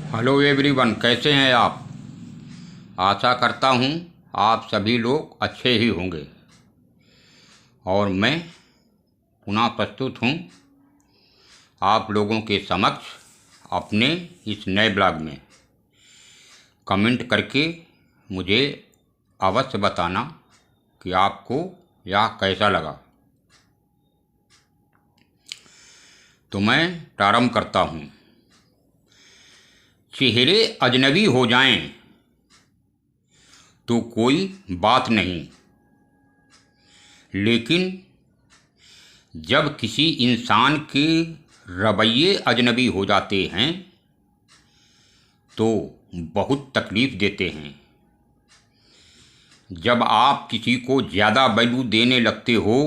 Hello everyone, कैसे हैं आप। आशा करता हूं आप सभी लोग अच्छे ही होंगे। और मैं पुनः प्रस्तुत हूं आप लोगों के समक्ष अपने इस नए ब्लॉग में। कमेंट करके मुझे अवश्य बताना कि आपको यह कैसा लगा। तो मैं प्रारंभ करता हूं। चेहरे अजनबी हो जाएं तो कोई बात नहीं, लेकिन जब किसी इंसान के रवैये अजनबी हो जाते हैं तो बहुत तकलीफ़ देते हैं। जब आप किसी को ज़्यादा वैल्यू देने लगते हो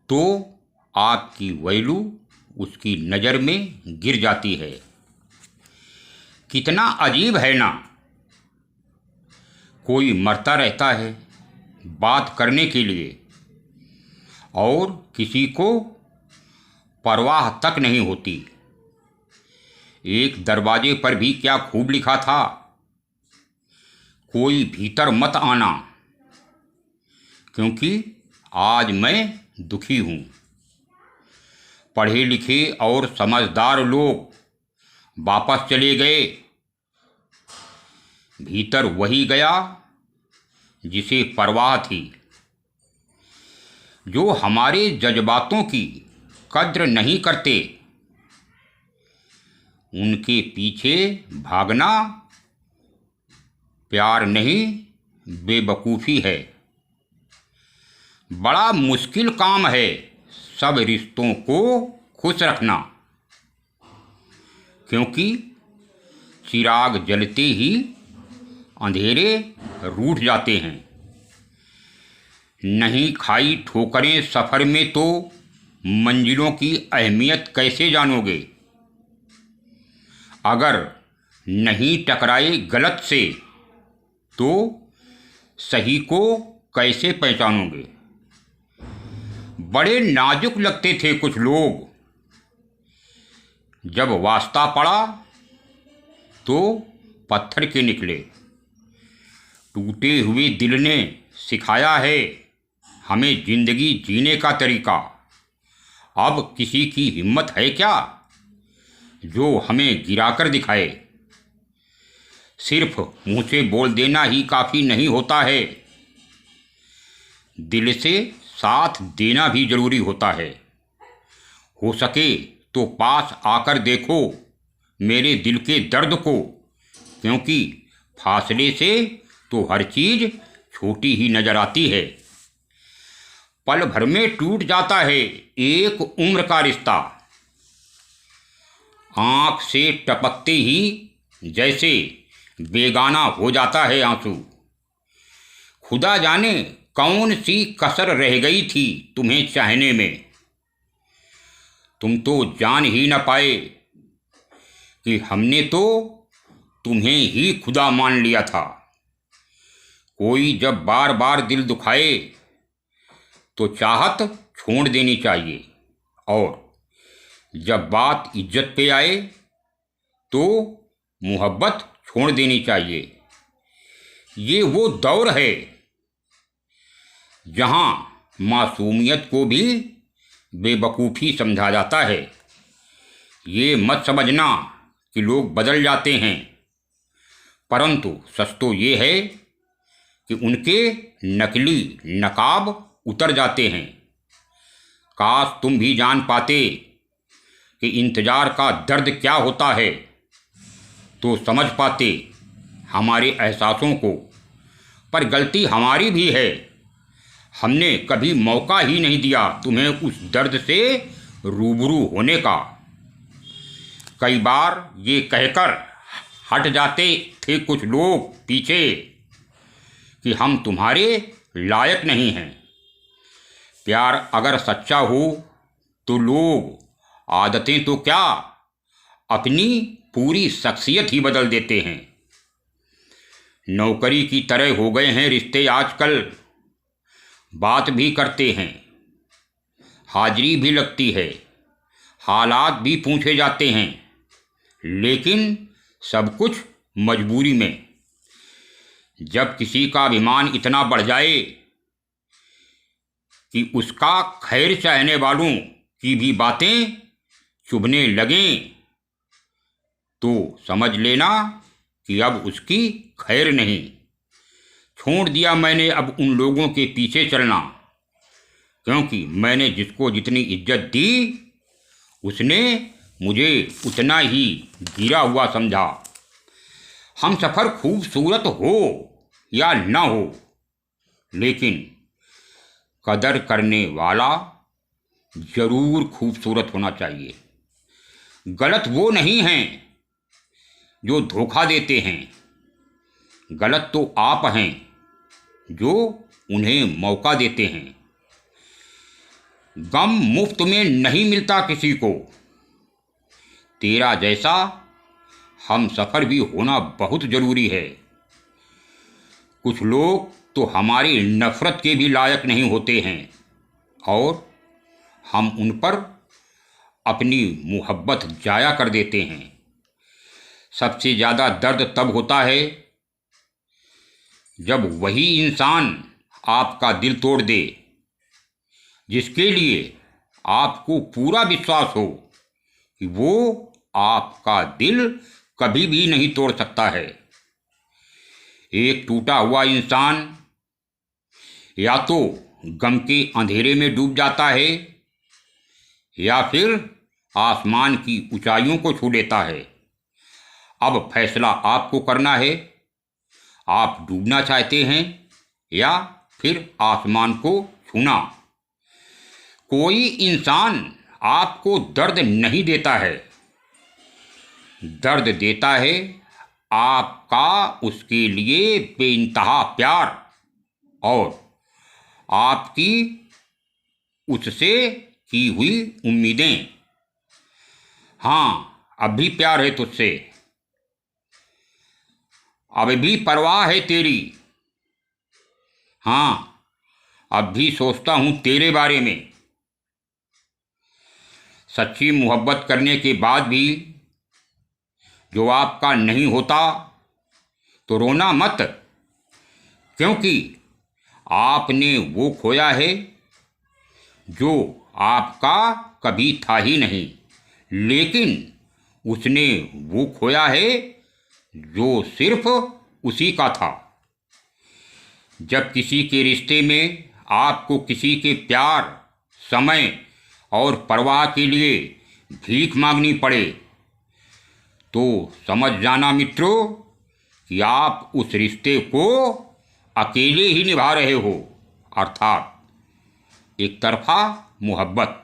तो आपकी वैल्यू उसकी नज़र में गिर जाती है। कितना अजीब है ना, कोई मरता रहता है बात करने के लिए और किसी को परवाह तक नहीं होती। एक दरवाजे पर भी क्या खूब लिखा था, कोई भीतर मत आना, क्योंकि आज मैं दुखी हूँ। पढ़े लिखे और समझदार लोग वापस चले गए, भीतर वही गया जिसे परवाह थी। जो हमारे जज्बातों की कद्र नहीं करते उनके पीछे भागना प्यार नहीं, बेवकूफ़ी है। बड़ा मुश्किल काम है सब रिश्तों को खुश रखना, क्योंकि चिराग जलते ही अंधेरे रूठ जाते हैं। नहीं खाई ठोकरें सफ़र में तो मंजिलों की अहमियत कैसे जानोगे। अगर नहीं टकराए गलत से तो सही को कैसे पहचानोगे। बड़े नाजुक लगते थे कुछ लोग, जब वास्ता पड़ा तो पत्थर के निकले। टूटे हुए दिल ने सिखाया है हमें ज़िंदगी जीने का तरीका। अब किसी की हिम्मत है क्या जो हमें गिराकर दिखाए। सिर्फ मुँह से बोल देना ही काफ़ी नहीं होता है, दिल से साथ देना भी ज़रूरी होता है। हो सके तो पास आकर देखो मेरे दिल के दर्द को, क्योंकि फासले से तो हर चीज़ छोटी ही नज़र आती है। पल भर में टूट जाता है एक उम्र का रिश्ता, आँख से टपकते ही जैसे बेगाना हो जाता है आंसू। खुदा जाने कौन सी कसर रह गई थी तुम्हें चाहने में, तुम तो जान ही न पाए कि हमने तो तुम्हें ही खुदा मान लिया था। कोई जब बार बार दिल दुखाए तो चाहत छोड़ देनी चाहिए, और जब बात इज्जत पे आए तो मोहब्बत छोड़ देनी चाहिए। ये वो दौर है जहाँ मासूमियत को भी बेवकूफ़ी समझा जाता है। ये मत समझना कि लोग बदल जाते हैं, परंतु सच तो ये है कि उनके नकली नकाब उतर जाते हैं। काश तुम भी जान पाते कि इंतज़ार का दर्द क्या होता है, तो समझ पाते हमारे एहसासों को। पर गलती हमारी भी है, हमने कभी मौका ही नहीं दिया तुम्हें उस दर्द से रूबरू होने का। कई बार ये कहकर हट जाते थे कुछ लोग पीछे कि हम तुम्हारे लायक नहीं हैं। प्यार अगर सच्चा हो तो लोग आदतें तो क्या, अपनी पूरी शख्सियत ही बदल देते हैं। नौकरी की तरह हो गए हैं रिश्ते आजकल, बात भी करते हैं, हाजिरी भी लगती है, हालात भी पूछे जाते हैं, लेकिन सब कुछ मजबूरी में। जब किसी का अभिमान इतना बढ़ जाए कि उसका खैर चाहने वालों की भी बातें चुभने लगें, तो समझ लेना कि अब उसकी खैर नहीं। छोड़ दिया मैंने अब उन लोगों के पीछे चलना, क्योंकि मैंने जिसको जितनी इज्जत दी उसने मुझे उतना ही गिरा हुआ समझा। हम सफ़र खूबसूरत हो या न हो, लेकिन कदर करने वाला जरूर खूबसूरत होना चाहिए। गलत वो नहीं हैं जो धोखा देते हैं, गलत तो आप हैं जो उन्हें मौका देते हैं। गम मुफ्त में नहीं मिलता किसी को। तेरा जैसा हम सफ़र भी होना बहुत ज़रूरी है। कुछ लोग तो हमारी नफ़रत के भी लायक नहीं होते हैं और हम उन पर अपनी मोहब्बत जाया कर देते हैं। सबसे ज़्यादा दर्द तब होता है जब वही इंसान आपका दिल तोड़ दे, जिसके लिए आपको पूरा विश्वास हो कि वो आपका दिल कभी भी नहीं तोड़ सकता है। एक टूटा हुआ इंसान या तो गम के अंधेरे में डूब जाता है या फिर आसमान की ऊंचाइयों को छू लेता है। अब फैसला आपको करना है, आप डूबना चाहते हैं या फिर आसमान को छूना। कोई इंसान आपको दर्द नहीं देता है, दर्द देता है आपका उसके लिए बेइंतहा प्यार और आपकी उससे की हुई उम्मीदें। हाँ, अब भी प्यार है तुझसे, अब भी परवाह है तेरी। हाँ, अब भी सोचता हूँ तेरे बारे में। सच्ची मोहब्बत करने के बाद भी जो आपका नहीं होता तो रोना मत, क्योंकि आपने वो खोया है जो आपका कभी था ही नहीं, लेकिन उसने वो खोया है जो सिर्फ उसी का था। जब किसी के रिश्ते में आपको किसी के प्यार, समय और परवाह के लिए भीख मांगनी पड़े, तो समझ जाना मित्रों कि आप उस रिश्ते को अकेले ही निभा रहे हो, अर्थात एक तरफा मोहब्बत।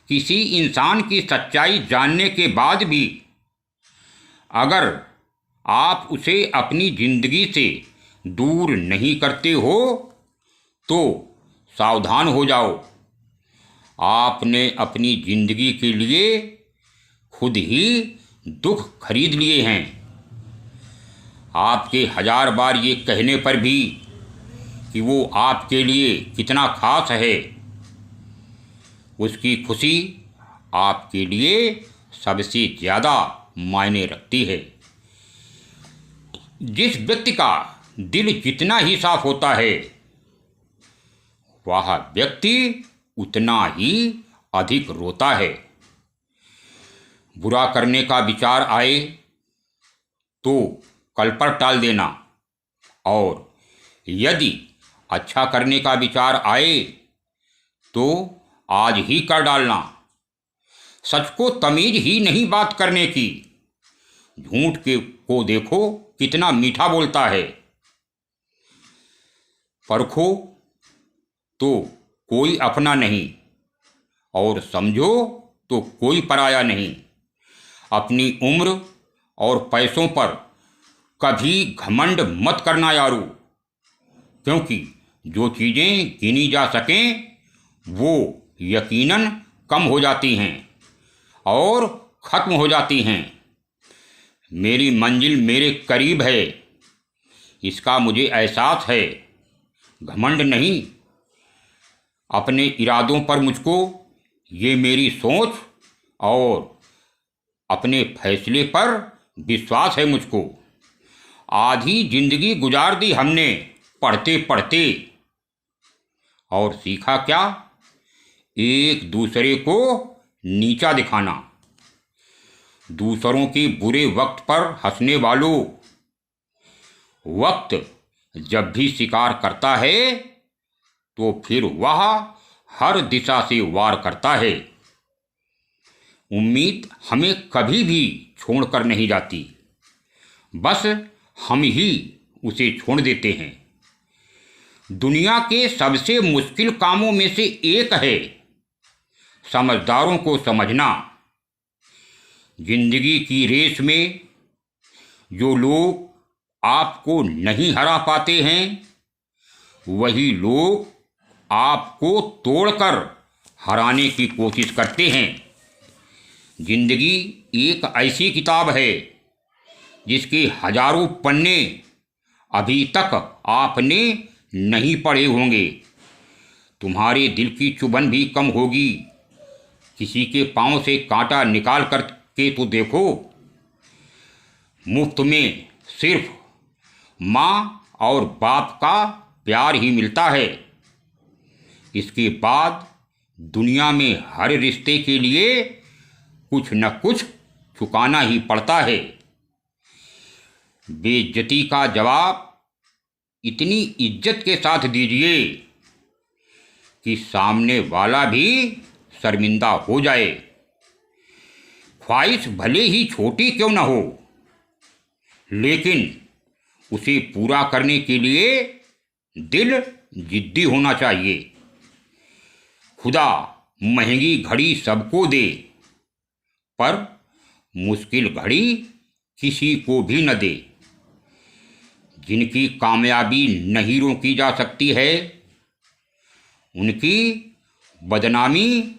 किसी इंसान की सच्चाई जानने के बाद भी अगर आप उसे अपनी जिंदगी से दूर नहीं करते हो तो सावधान हो जाओ। आपने अपनी जिंदगी के लिए खुद ही दुख खरीद लिए हैं। आपके 1000 बार ये कहने पर भी कि वो आपके लिए कितना खास है, उसकी खुशी आपके लिए सबसे ज़्यादा मायने रखती है। जिस व्यक्ति का दिल जितना ही साफ होता है, वह व्यक्ति उतना ही अधिक रोता है। बुरा करने का विचार आए तो कल पर टाल देना, और यदि अच्छा करने का विचार आए तो आज ही कर डालना। सच को तमीज ही नहीं बात करने की। झूठ के को देखो कितना मीठा बोलता है। परखो तो कोई अपना नहीं और समझो तो कोई पराया नहीं। अपनी उम्र और पैसों पर कभी घमंड मत करना यारो, क्योंकि जो चीज़ें गिनी जा सकें वो यकीनन कम हो जाती हैं और ख़त्म हो जाती हैं। मेरी मंजिल मेरे करीब है, इसका मुझे एहसास है, घमंड नहीं। अपने इरादों पर मुझको ये मेरी सोच और अपने फैसले पर विश्वास है मुझको। आधी जिंदगी गुजार दी हमने पढ़ते पढ़ते, और सीखा क्या? एक दूसरे को नीचा दिखाना। दूसरों के बुरे वक्त पर हंसने वालों, वक्त जब भी शिकार करता है तो फिर वह हर दिशा से वार करता है। उम्मीद हमें कभी भी छोड़कर नहीं जाती, बस हम ही उसे छोड़ देते हैं। दुनिया के सबसे मुश्किल कामों में से एक है समझदारों को समझना। जिंदगी की रेस में जो लोग आपको नहीं हरा पाते हैं, वही लोग आपको तोड़कर हराने की कोशिश करते हैं। जिंदगी एक ऐसी किताब है जिसके हजारों पन्ने अभी तक आपने नहीं पढ़े होंगे। तुम्हारे दिल की चुभन भी कम होगी। किसी के पांव से कांटा निकाल कर के तो देखो। मुफ्त में सिर्फ माँ और बाप का प्यार ही मिलता है। इसके बाद दुनिया में हर रिश्ते के लिए कुछ न कुछ चुकाना ही पड़ता है। बेइज्जती का जवाब इतनी इज्जत के साथ दीजिए कि सामने वाला भी शर्मिंदा हो जाए। ख्वाहिश भले ही छोटी क्यों न हो, लेकिन उसे पूरा करने के लिए दिल जिद्दी होना चाहिए। खुदा महंगी घड़ी सबको दे, पर मुश्किल घड़ी किसी को भी न दे। जिनकी कामयाबी नहीं रोकी जा सकती है, उनकी बदनामी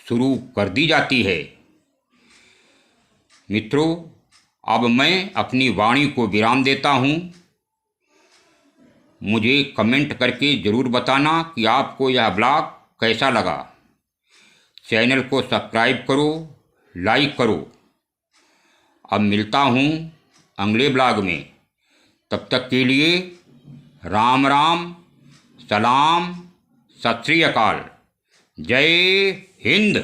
शुरू कर दी जाती है। मित्रों, अब मैं अपनी वाणी को विराम देता हूँ। मुझे कमेंट करके ज़रूर बताना कि आपको यह ब्लॉग कैसा लगा। चैनल को सब्सक्राइब करो, लाइक करो। अब मिलता हूँ अगले ब्लॉग में। तब तक के लिए राम राम, सलाम, सत श्री अकाल, जय हिंद।